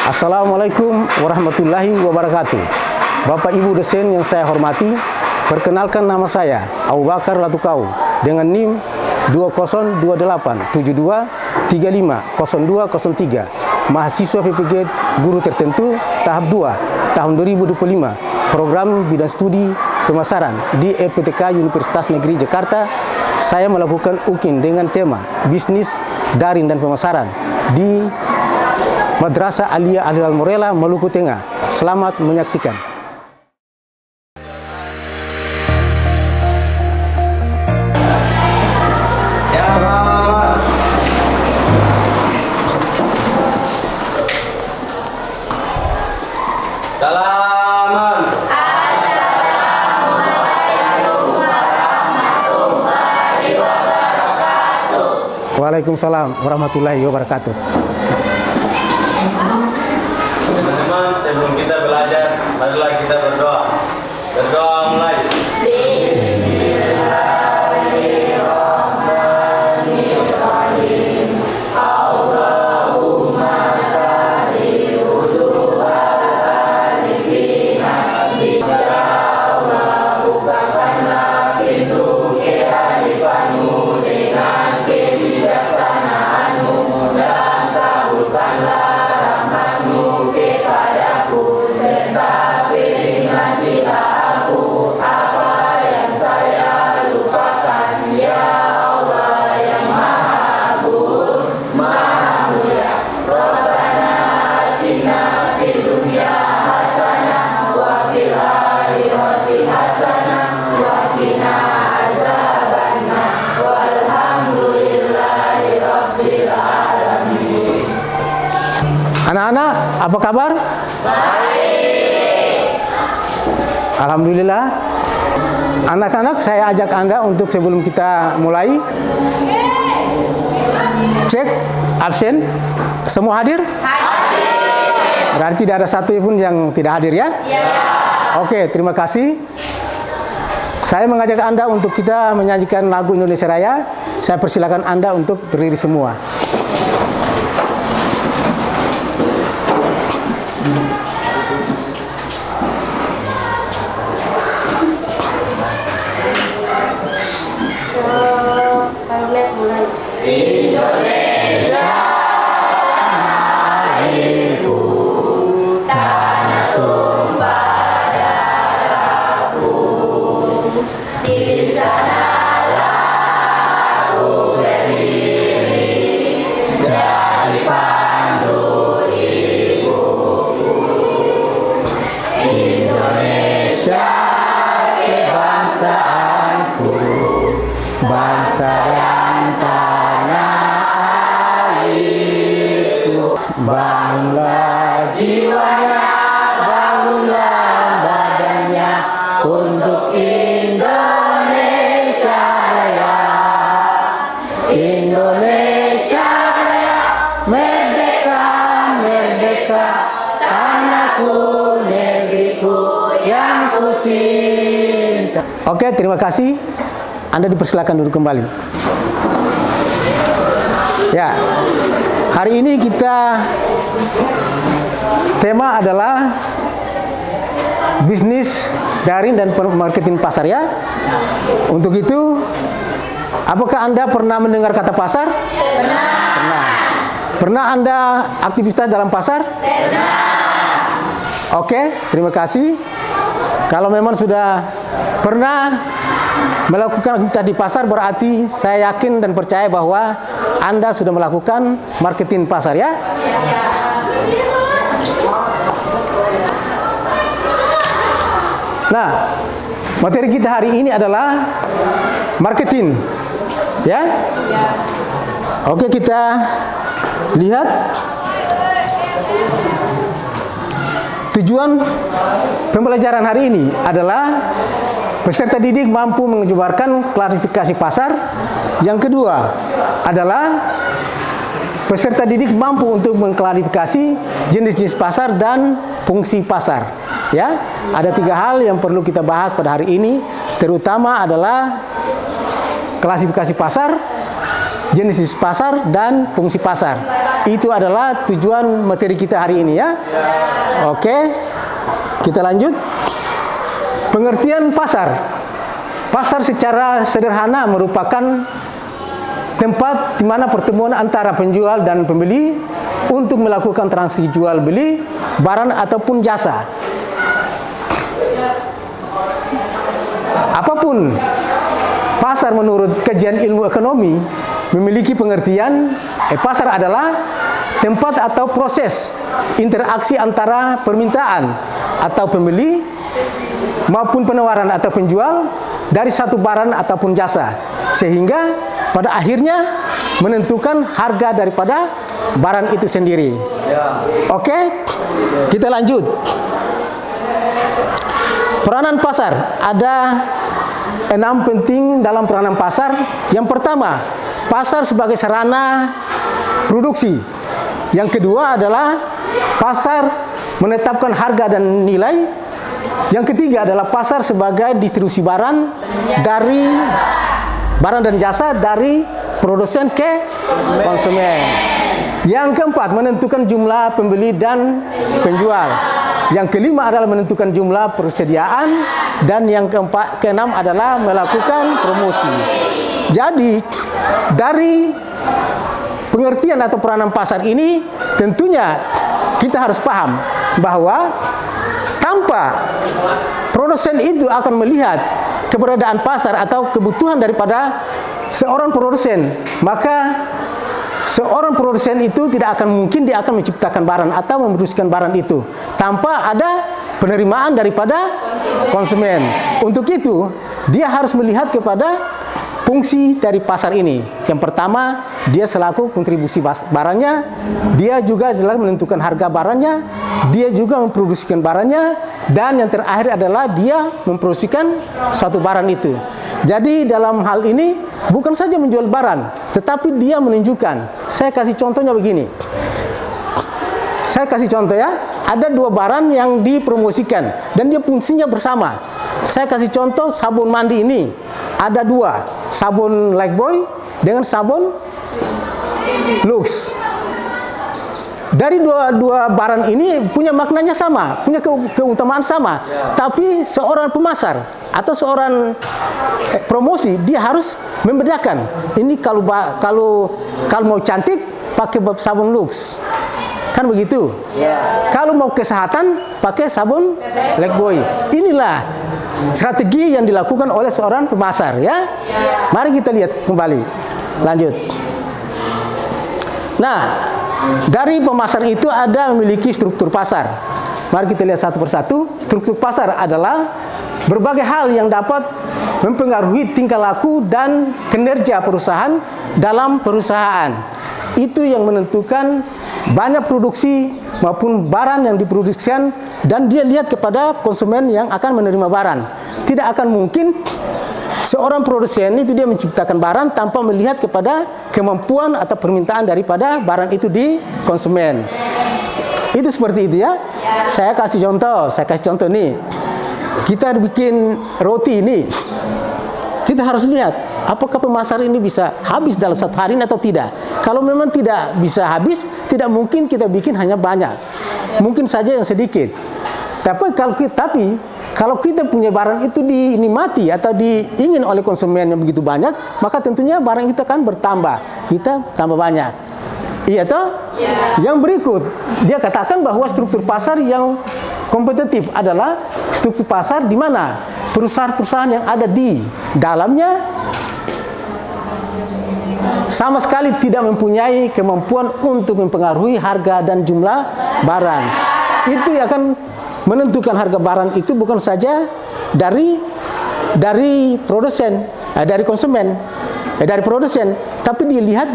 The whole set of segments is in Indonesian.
Assalamualaikum warahmatullahi wabarakatuh. Bapak Ibu dosen yang saya hormati, perkenalkan nama saya Abu Bakar Latukau dengan NIM 202872350203, mahasiswa PPG Guru Tertentu tahap 2 tahun 2025, program bidang studi pemasaran di EPTK Universitas Negeri Jakarta. Saya melakukan UKIN dengan tema bisnis daring dan pemasaran di Madrasah Aliyah Al-Hilal Morela, Maluku Tengah. Selamat menyaksikan. Selamat. Salaman. Assalamualaikum warahmatullahi wabarakatuh. Waalaikumsalam warahmatullahi wabarakatuh. Teman-teman, sebelum kita belajar, marilah kita berdoa. Berdoa mulai. Bismillahirrahmanirrahim. Allahumma salli alifina ya Allah, bukakanlah pintu kearifan-Mu dengan kebijaksanaan-Mu dan kabulkanlah rahmat-Mu kepadaku, serta peringatilah aku apa yang saya lupakan, ya Allah yang Maha Agung, Maha Mulia. Rabbana atina fid dunya hasanah wa fil akhirati hasanah wa qina azabannar. Walhamdulillahi rabbil alamin. Anak-anak, apa kabar? Baik. Alhamdulillah. Anak-anak, saya ajak Anda untuk sebelum kita mulai cek absen. Semua hadir? Hadir. Berarti tidak ada satu pun yang tidak hadir ya? Ya. Oke, terima kasih. Saya mengajak Anda untuk kita menyanyikan lagu Indonesia Raya. Saya persilakan Anda untuk berdiri semua. Indonesia airku, tanah tumpah darahku. Di sanalah aku berdiri, jadi pandu ibuku. Indonesia kebangsaanku, bangsa dan tanah airku. Bangunlah jiwanya, bangunlah badannya untuk Indonesia Raya. Indonesia Raya, merdeka, merdeka, tanahku, negeriku yang ku cinta. Oke, terima kasih. Anda dipersilakan duduk kembali. Ya, hari ini kita tema adalah bisnis daring dan marketing pasar ya. Untuk itu, apakah Anda pernah mendengar kata pasar? Pernah. Pernah Anda aktivitas dalam pasar? Pernah. Oke, terima kasih. Kalau memang sudah pernah melakukan aktivitas di pasar, berarti saya yakin dan percaya bahwa Anda sudah melakukan marketing pasar ya? Nah, materi kita hari ini adalah marketing ya? Oke, kita lihat tujuan pembelajaran hari ini adalah peserta didik mampu menyebarkan klarifikasi pasar. Yang kedua adalah peserta didik mampu untuk mengklarifikasi jenis-jenis pasar dan fungsi pasar. Ya, ada 3 hal yang perlu kita bahas pada hari ini, terutama adalah klasifikasi pasar, jenis pasar dan fungsi pasar. Itu adalah tujuan materi kita hari ini ya. Oke, kita lanjut. Pengertian pasar. Pasar secara sederhana merupakan tempat di mana pertemuan antara penjual dan pembeli untuk melakukan transaksi jual beli barang ataupun jasa. Apapun pasar menurut kajian ilmu ekonomi memiliki pengertian pasar adalah tempat atau proses interaksi antara permintaan atau pembeli maupun penawaran atau penjual dari satu barang ataupun jasa, sehingga pada akhirnya menentukan harga daripada barang itu sendiri. Oke, kita lanjut. Peranan pasar, ada 6 penting dalam peranan pasar. Yang pertama, pasar sebagai sarana produksi. Yang kedua adalah pasar menetapkan harga dan nilai. Yang ketiga adalah pasar sebagai distribusi barang dan jasa dari produsen ke konsumen. Yang keempat, menentukan jumlah pembeli dan penjual. Yang kelima adalah menentukan jumlah persediaan, dan yang keenam adalah melakukan promosi. Jadi dari pengertian atau peranan pasar ini tentunya kita harus paham bahwa tanpa produsen itu akan melihat keberadaan pasar atau kebutuhan daripada seorang produsen, maka seorang produsen itu tidak akan mungkin dia akan menciptakan barang atau memproduksikan barang itu tanpa ada penerimaan daripada konsumen. Untuk itu, dia harus melihat kepada fungsi dari pasar ini. Yang pertama, dia selaku kontribusi barangnya, dia juga selalu menentukan harga barangnya, dia juga memproduksikan barangnya, dan yang terakhir adalah dia memproduksikan suatu barang itu. Jadi dalam hal ini bukan saja menjual barang, tetapi dia menunjukkan. Saya kasih contohnya begini. Saya kasih contoh ya. Ada 2 barang yang dipromosikan dan dia fungsinya bersama. Saya kasih contoh sabun mandi ini. Ada 2, sabun Lifebuoy dengan sabun Lux. Dari dua barang ini punya maknanya sama, punya keutamaan sama. Tapi seorang pemasar atau seorang promosi, dia harus membedakan. Ini kalau mau cantik pakai sabun Lux, kan begitu? Kalau mau kesehatan pakai sabun Lifebuoy. Inilah strategi yang dilakukan oleh seorang pemasar ya. Mari kita lihat kembali. Lanjut. Nah, dari pemasar itu ada memiliki struktur pasar. Mari kita lihat satu persatu. Struktur pasar adalah berbagai hal yang dapat mempengaruhi tingkah laku dan kinerja perusahaan dalam perusahaan. Itu yang menentukan banyak produksi maupun barang yang diproduksikan, dan dia lihat kepada konsumen yang akan menerima barang. Tidak akan mungkin seorang produsen itu dia menciptakan barang tanpa melihat kepada kemampuan atau permintaan daripada barang itu di konsumen. Itu seperti itu ya. Saya kasih contoh nih. Kita bikin roti ini. Kita harus lihat apakah pemasar ini bisa habis dalam 1 hari atau tidak. Kalau memang tidak bisa habis, tidak mungkin kita bikin hanya banyak. Mungkin saja yang sedikit. Tapi kalau kita punya barang itu dinikmati atau diingin oleh konsumen yang begitu banyak, maka tentunya barang itu akan bertambah. Kita tambah banyak. Iya toh? Yang berikut, dia katakan bahwa struktur pasar yang kompetitif adalah struktur pasar di mana perusahaan-perusahaan yang ada di dalamnya sama sekali tidak mempunyai kemampuan untuk mempengaruhi harga dan jumlah barang. Itu yang akan menentukan harga barang itu bukan saja dari produsen, dari konsumen, dari produsen, tapi dilihat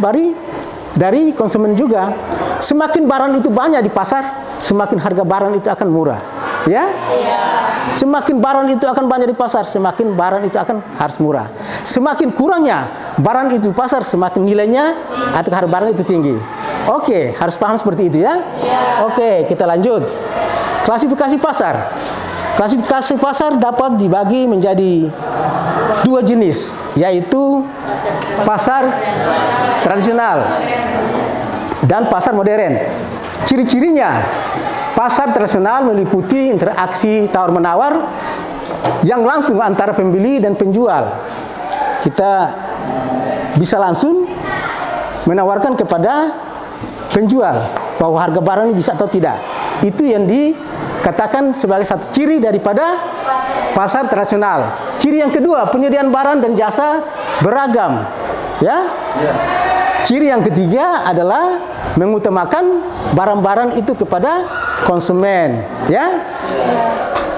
dari konsumen juga. Semakin barang itu banyak di pasar, semakin harga barang itu akan murah, ya? Semakin barang itu akan banyak di pasar, semakin barang itu akan harus murah. Semakin kurangnya barang itu di pasar, semakin nilainya atau harga barang itu tinggi. Oke, harus paham seperti itu ya? Oke, kita lanjut. Klasifikasi pasar. Klasifikasi pasar dapat dibagi menjadi 2 jenis, yaitu pasar tradisional, dan pasar modern. Ciri-cirinya, pasar tradisional meliputi interaksi tawar-menawar yang langsung antara pembeli dan penjual. Kita bisa langsung menawarkan kepada penjual bahwa harga barang ini bisa atau tidak. Itu yang dikatakan sebagai satu ciri daripada pasar tradisional. Ciri yang kedua, penyediaan barang dan jasa beragam, ya. Ciri yang ketiga adalah mengutamakan barang-barang itu kepada konsumen, ya.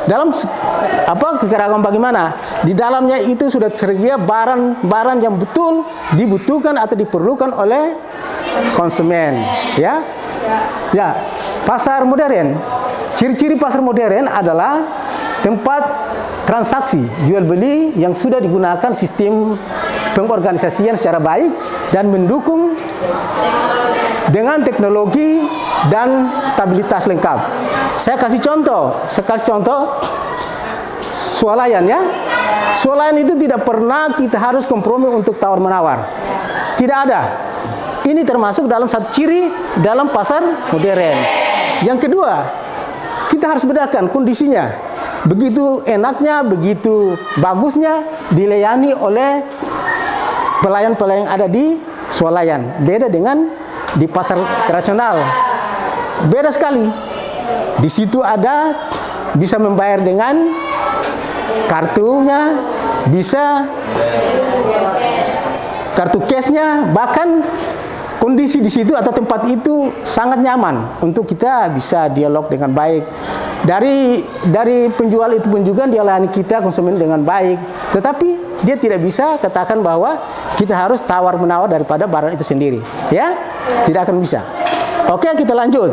Dalam kekeragaman bagaimana? Di dalamnya itu sudah tersedia barang-barang yang betul dibutuhkan atau diperlukan oleh konsumen, ya. Ya, pasar modern. Ciri-ciri pasar modern adalah tempat transaksi jual beli yang sudah digunakan sistem pengorganisasian secara baik dan mendukung dengan teknologi dan stabilitas lengkap. Saya kasih contoh, swalayan, ya. Swalayan itu tidak pernah kita harus kompromi untuk tawar-menawar. Tidak ada. Ini termasuk dalam satu ciri dalam pasar modern. Yang kedua, kita harus bedakan kondisinya. Begitu enaknya, begitu bagusnya dilayani oleh pelayan-pelayan ada di swalayan. Beda dengan di pasar tradisional. Beda sekali. Di situ ada bisa membayar dengan kartunya, bisa kartu cashnya, bahkan kondisi di situ atau tempat itu sangat nyaman untuk kita bisa dialog dengan baik. Dari penjual itu pun juga dia layani kita konsumen dengan baik. Tetapi dia tidak bisa katakan bahwa kita harus tawar-menawar daripada barang itu sendiri, ya. Tidak akan bisa. Oke, kita lanjut.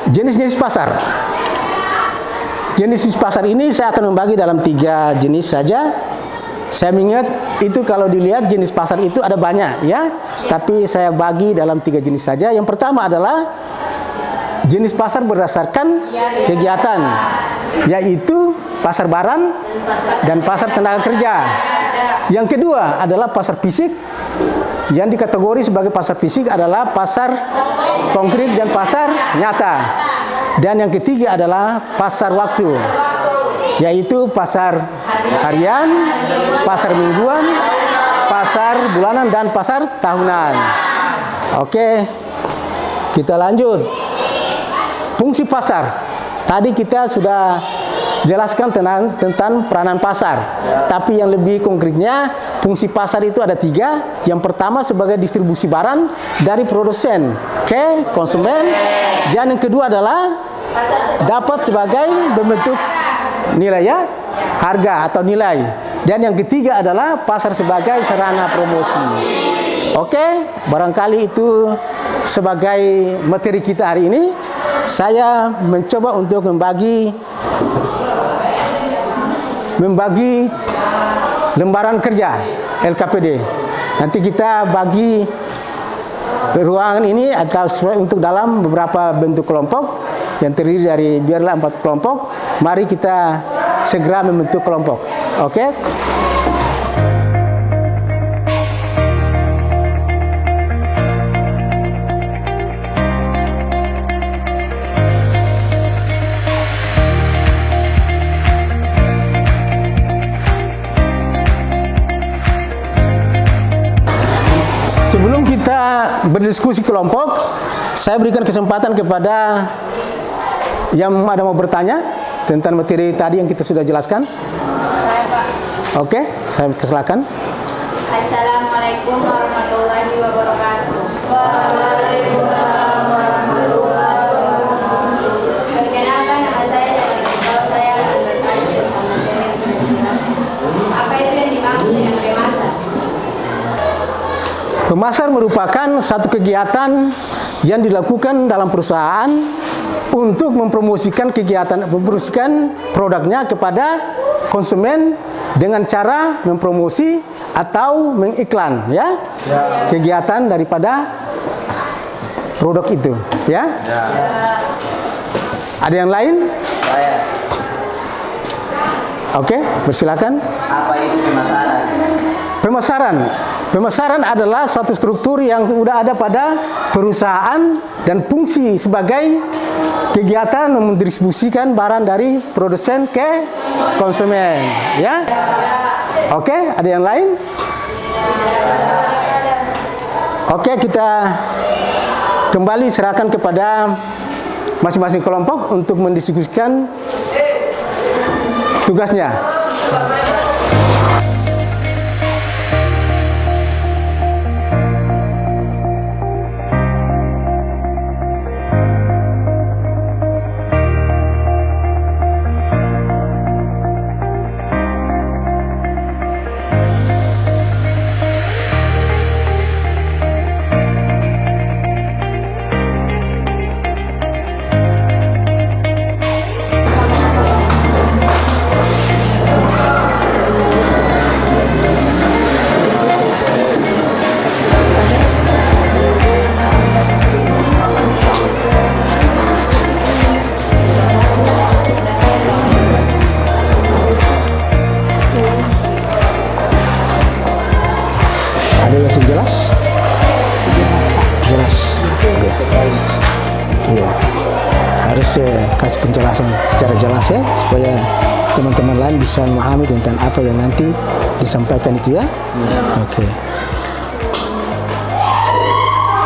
Jenis-jenis pasar. Jenis pasar ini saya akan membagi dalam 3 jenis saja. Saya mengingat itu kalau dilihat jenis pasar itu ada banyak, ya. Tapi saya bagi dalam 3 jenis saja. Yang pertama adalah jenis pasar berdasarkan kegiatan, yaitu pasar barang dan pasar tenaga kerja. Yang kedua adalah pasar fisik. Yang dikategori sebagai pasar fisik adalah pasar konkret dan pasar nyata. Dan yang ketiga adalah pasar waktu, yaitu pasar harian, pasar mingguan, pasar bulanan, dan pasar tahunan. Oke, kita lanjut. Fungsi pasar. Tadi kita sudah jelaskan tentang peranan pasar. Tapi yang lebih konkretnya, fungsi pasar itu ada 3. Yang pertama sebagai distribusi barang dari produsen ke konsumen. Dan yang kedua adalah dapat sebagai bentuk nilai, ya, harga atau nilai. Dan yang ketiga adalah pasar sebagai sarana promosi. Oke, barangkali itu sebagai materi kita hari ini. Saya mencoba untuk membagi lembaran kerja LKPD. Nanti kita bagi ruangan ini atau untuk dalam beberapa bentuk kelompok yang terdiri dari biarlah 4 kelompok. Mari kita segera membentuk kelompok. Oke? Sebelum kita berdiskusi kelompok, saya berikan kesempatan kepada yang ada mau bertanya tentang materi tadi yang kita sudah jelaskan. Saya, Pak. Oke, saya silakan. Assalamualaikum warahmatullahi wabarakatuh. Waalaikumsalam warahmatullahi wabarakatuh. Perkenalkan, nama saya Jessica. Kalau saya akan bertanya tentang materi yang sudah dijelaskan. Apa itu yang dimaksud dengan pemasar? Pemasar merupakan satu kegiatan yang dilakukan dalam perusahaan untuk mempromosikan produknya kepada konsumen dengan cara mempromosi atau mengiklan, ya, kegiatan daripada produk itu, ya. Ada yang lain? Oke, persilakan. Apa itu pemasaran? Pemasaran adalah suatu struktur yang sudah ada pada perusahaan dan fungsi sebagai kegiatan mendistribusikan barang dari produsen ke konsumen, ya. Oke, ada yang lain? Oke, kita kembali serahkan kepada masing-masing kelompok untuk mendiskusikan tugasnya. Ada yang jelas? Jelas. Iya. Harus kasih penjelasan secara jelas ya, supaya teman-teman lain bisa memahami tentang apa yang nanti disampaikan itu ya. Oke.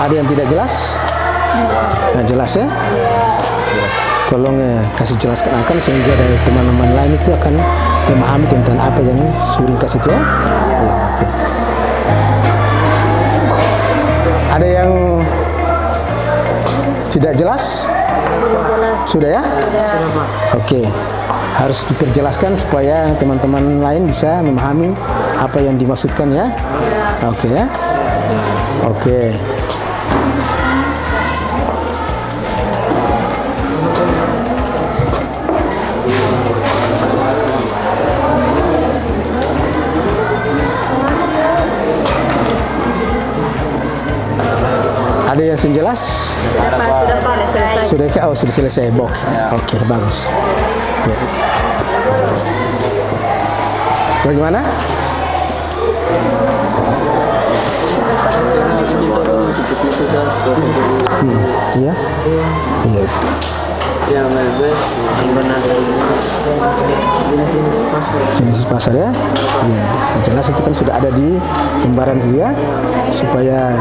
Ada yang tidak jelas? Nah, jelas ya? Tolong kasih jelaskan akan sehingga dari teman-teman lain itu akan memahami tentang apa yang sudah kasih itu ya. Ya, oke. Ada yang tidak jelas? Sudah ya? Oke. Harus diperjelaskan supaya teman-teman lain bisa memahami apa yang dimaksudkan ya. Oke ya. Oke. Ada yang jelas? Sudah selesai. Sudah selesai. Oke, bagus. Ya. Bagaimana? Iya. Iya. Jenis pasar ya. Iya. Jelas itu kan sudah ada di lembaran dia, supaya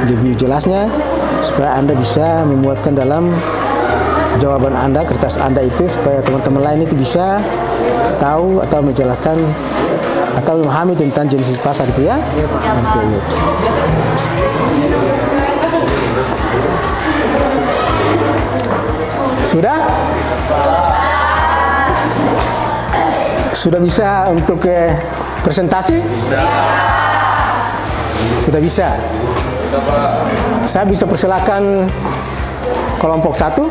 lebih jelasnya, supaya Anda bisa memuatkan dalam jawaban Anda, kertas Anda itu, supaya teman-teman lain itu bisa tahu atau menjelaskan atau memahami tentang jenis pasar itu ya. Oke. Iya. Sudah? Sudah bisa untuk presentasi? Sudah bisa. Saya bisa persilakan kelompok 1.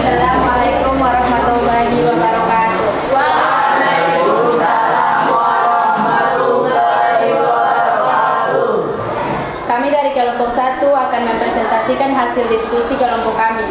Assalamualaikum warahmatullahi wabarakatuh. Waalaikumsalam warahmatullahi wabarakatuh. Kami dari kelompok 1 akan mempresentasikan hasil diskusi kelompok kami.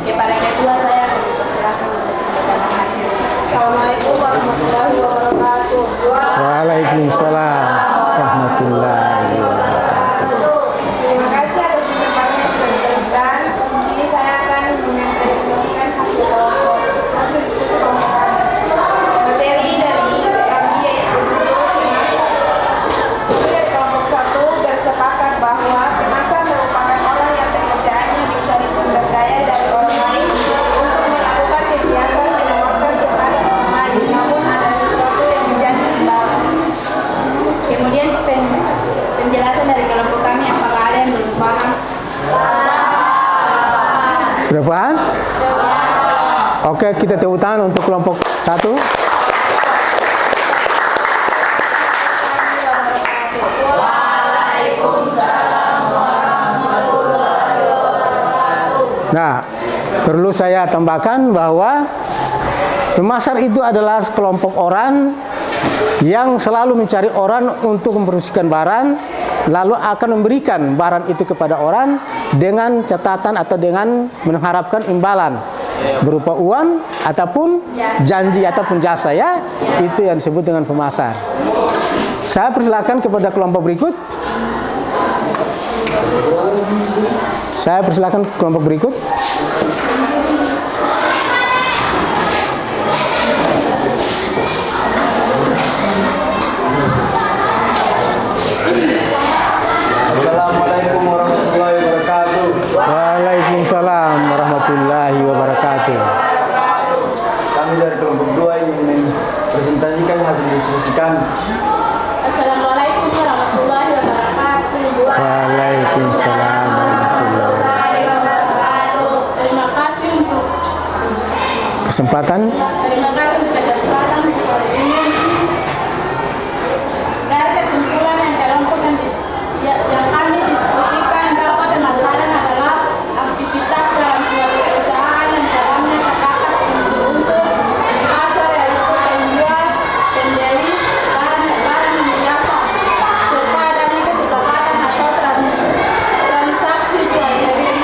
Kepada ketua saya akan dipersilakan untuk membacakan hasil. Assalamualaikum warahmatullahi wabarakatuh. Waalaikumsalam warahmatullahi wabarakatuh. Terima kasih atas kesempatan yang sudah diberikan. Di sini saya akan mempresentasikan hasil diskusi kelompok kami. Materi dari kami yaitu kemasan. Kami dari kelompok 1 bersepakat bahwa kemasan merupakan orang yang pekerjaannya mencari sumber daya dari orang lain untuk melakukan kegiatan menawarkan kepada orang lain, namun ada sesuatu yang menjadi imbalan. Kemudian penjelasan dari kelompok kami, apakah ada yang belum paham? Sudah paham? Oke, kita tepuk tangan untuk kelompok 1. Nah, perlu saya tambahkan bahwa pemasar itu adalah kelompok orang yang selalu mencari orang untuk mempromosikan barang, lalu akan memberikan barang itu kepada orang dengan catatan atau dengan mengharapkan imbalan berupa uang ataupun janji ataupun jasa, ya. Itu yang disebut dengan pemasar. Saya persilakan kepada kelompok berikut. Saya persilakan kelompok berikut. Assalamualaikum warahmatullahi wabarakatuh. Waalaikumsalam warahmatullahi wabarakatuh. Kami dari kelompok 2 ingin presentasikan hasil diskusi kami. Assalamualaikum warahmatullahi wabarakatuh. Waalaikumsalam warahmatullahi wabarakatuh. Terima kasih untuk Kesempatan. kesempatan sore ini. Dari kesimpulan yang kelompok yang kami diskusikan bahwa pemasaran adalah aktivitas dalam suatu perusahaan yang dalamnya terdapat unsur-unsur pasar, yaitu penjual, pembeli, barang dan jasa, serta adanya kesepakatan atau transaksi jual beli.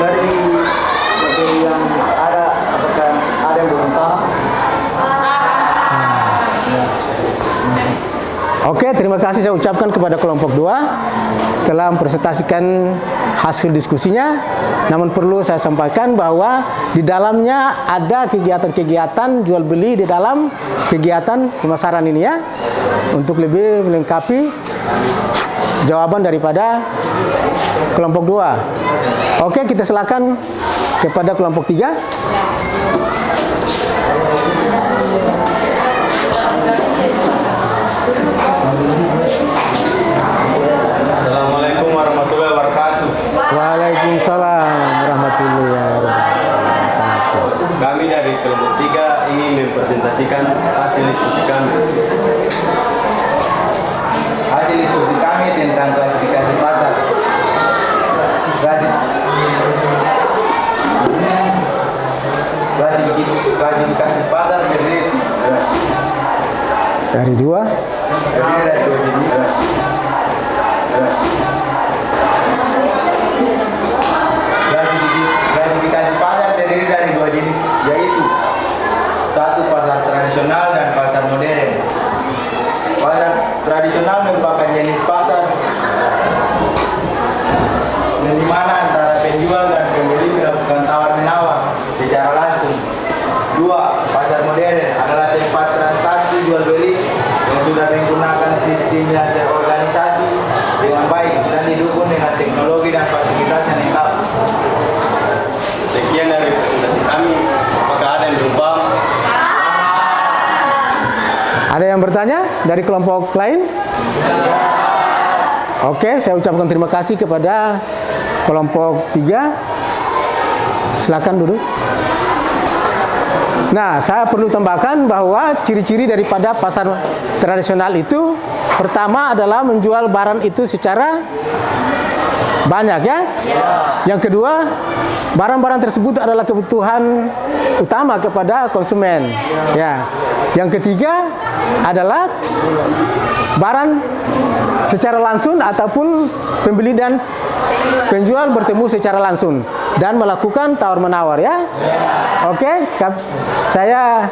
Dari materi yang ada, apakah ada yang belum paham? Oke, terima kasih saya ucapkan kepada kelompok 2 telah mempresentasikan hasil diskusinya. Namun perlu saya sampaikan bahwa di dalamnya ada kegiatan-kegiatan jual beli di dalam kegiatan pemasaran ini, ya. Untuk lebih melengkapi jawaban daripada kelompok 2. Oke, kita silakan kepada kelompok 3. Assalamualaikum warahmatullahi wabarakatuh. Waalaikumsalam warahmatullahi wabarakatuh. Kami dari kelompok 3 ingin mempresentasikan hasil diskusi kami. Hasil diskusi kami tentang klasifikasi pasar. Klasifikasi pasar terdiri Dari 2. dari dua jenis. Klasifikasi pasar terdiri dari 2 jenis, yaitu 1 pasar tradisional dan pasar modern. Pasar tradisional merupakan jenis pasar yang dimana antara penjual dan pembeli melakukan tawar-menawar secara langsung. 2. Pasar modern adalah tempat transaksi jual beli yang sudah menggunakan sistem yang terorganisasi dengan baik dan didukung dengan teknologi dan fasilitas yang lengkap. Sekian dari presentasi kami. Apakah ada yang belum paham? Ada yang bertanya dari kelompok lain? Oke, saya ucapkan terima kasih kepada kelompok 3. Silakan duduk. Nah, saya perlu tambahkan bahwa ciri-ciri daripada pasar tradisional itu pertama adalah menjual barang itu secara banyak, ya. Yang kedua, barang-barang tersebut adalah kebutuhan utama kepada konsumen, ya. Yang ketiga adalah barang secara langsung ataupun pembeli dan penjual bertemu secara langsung dan melakukan tawar-menawar, ya. Oke, saya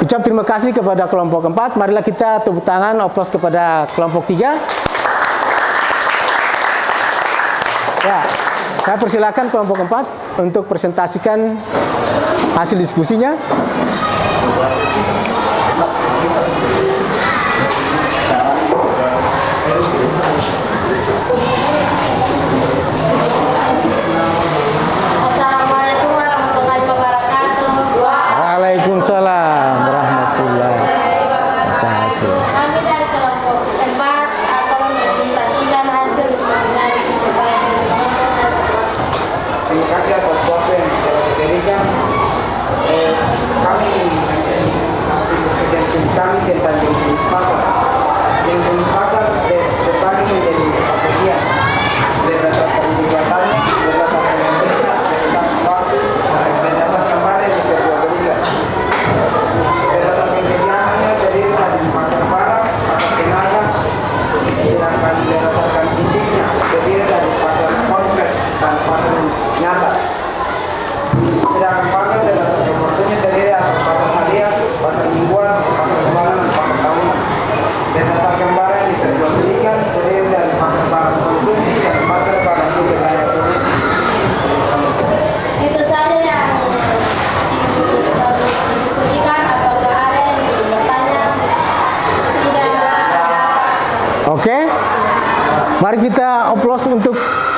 ucap terima kasih kepada kelompok 4. Marilah kita tepuk tangan, oplos kepada kelompok 3. Ya, saya persilakan kelompok 4 untuk presentasikan hasil diskusinya. Assalamualaikum warahmatullahi wabarakatuh. Waalaikumsalam warahmatullahi wabarakatuh. Kami dari kelompok 4 akan mempresentasikan hasil diskusinya. Terima kasih atas waktu yang telah diberikan. Kami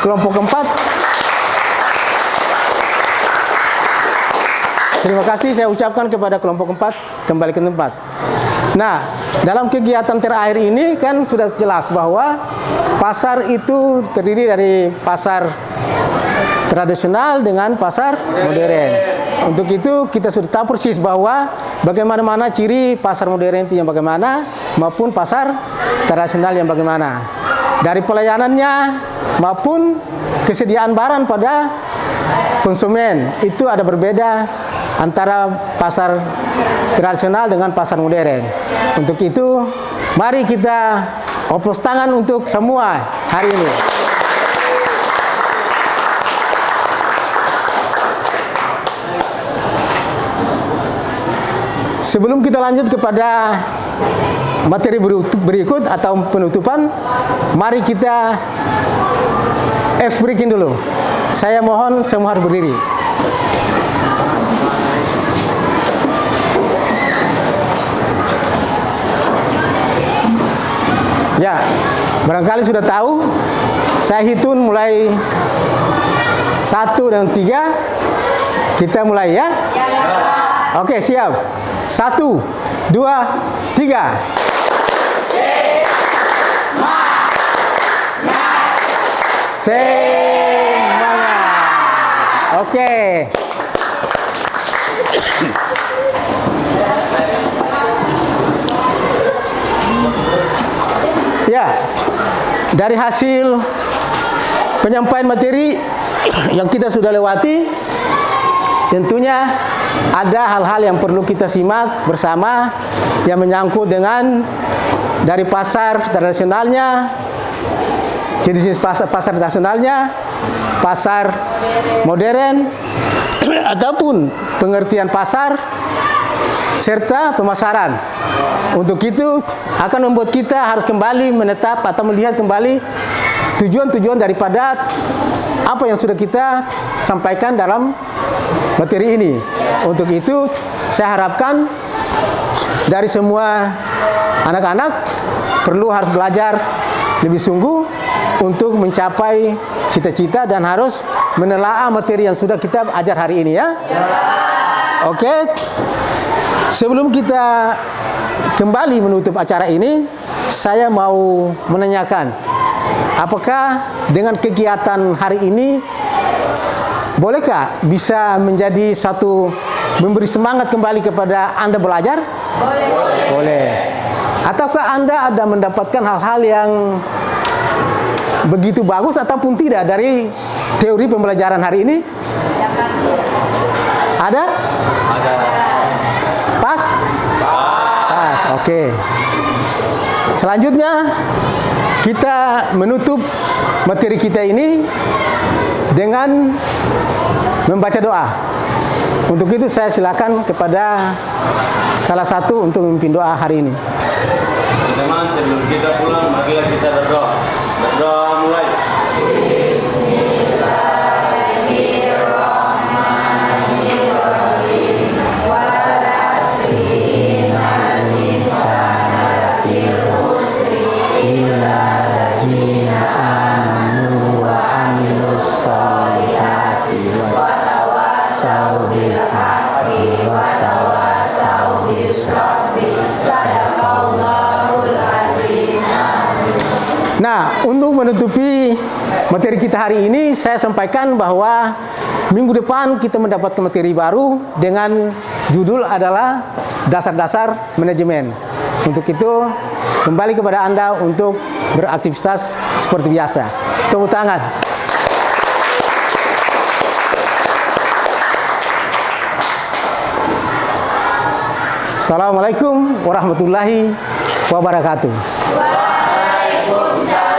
kelompok keempat. Terima kasih saya ucapkan kepada kelompok keempat kembali ke tempat. Nah, dalam kegiatan terakhir ini kan sudah jelas bahwa pasar itu terdiri dari pasar tradisional dengan pasar modern. Untuk itu kita sudah tahu persis bahwa bagaimana ciri pasar modern itu yang bagaimana maupun pasar tradisional yang bagaimana. Dari pelayanannya maupun kesediaan barang pada konsumen itu ada berbeda antara pasar tradisional dengan pasar modern. Untuk itu, mari kita oplos tangan untuk semua hari ini. Sebelum kita lanjut kepada materi berikut atau penutupan, mari kita ice breaking dulu. Saya mohon semua harus berdiri. Ya, barangkali sudah tahu, saya hitung mulai 1 dan 3, kita mulai ya? Oke, siap. 1, 2, 3. Semangat. Oke. Ya, dari hasil penyampaian materi yang kita sudah lewati, tentunya ada hal-hal yang perlu kita simak bersama yang menyangkut dengan dari pasar tradisionalnya, jenis pasar tradisionalnya, pasar modern, ataupun pengertian pasar serta pemasaran. Untuk itu akan membuat kita harus kembali menetap atau melihat kembali tujuan-tujuan daripada apa yang sudah kita sampaikan dalam materi ini. Untuk itu saya harapkan dari semua anak-anak perlu harus belajar lebih sungguh untuk mencapai cita-cita dan harus menelaah materi yang sudah kita ajar hari ini ya. Oke. Sebelum kita kembali menutup acara ini, saya mau menanyakan, apakah dengan kegiatan hari ini bolehkah bisa menjadi satu memberi semangat kembali kepada Anda belajar? Boleh. Boleh. Ataukah Anda ada mendapatkan hal-hal yang begitu bagus ataupun tidak dari teori pembelajaran hari ini? Ada? Ada. Pas? Pas, oke. Selanjutnya kita menutup materi kita ini dengan membaca doa. Untuk itu saya silakan kepada salah satu untuk memimpin doa hari ini. Teman-teman, sebelum kita pulang, marilah kita berdoa. Berdoa mulai. Nah, untuk menutupi materi kita hari ini, saya sampaikan bahwa minggu depan kita mendapatkan materi baru dengan judul adalah dasar-dasar manajemen. Untuk itu, kembali kepada Anda untuk beraktivitas seperti biasa. Tepuk tangan. Assalamualaikum warahmatullahi wabarakatuh. Waalaikumsalam.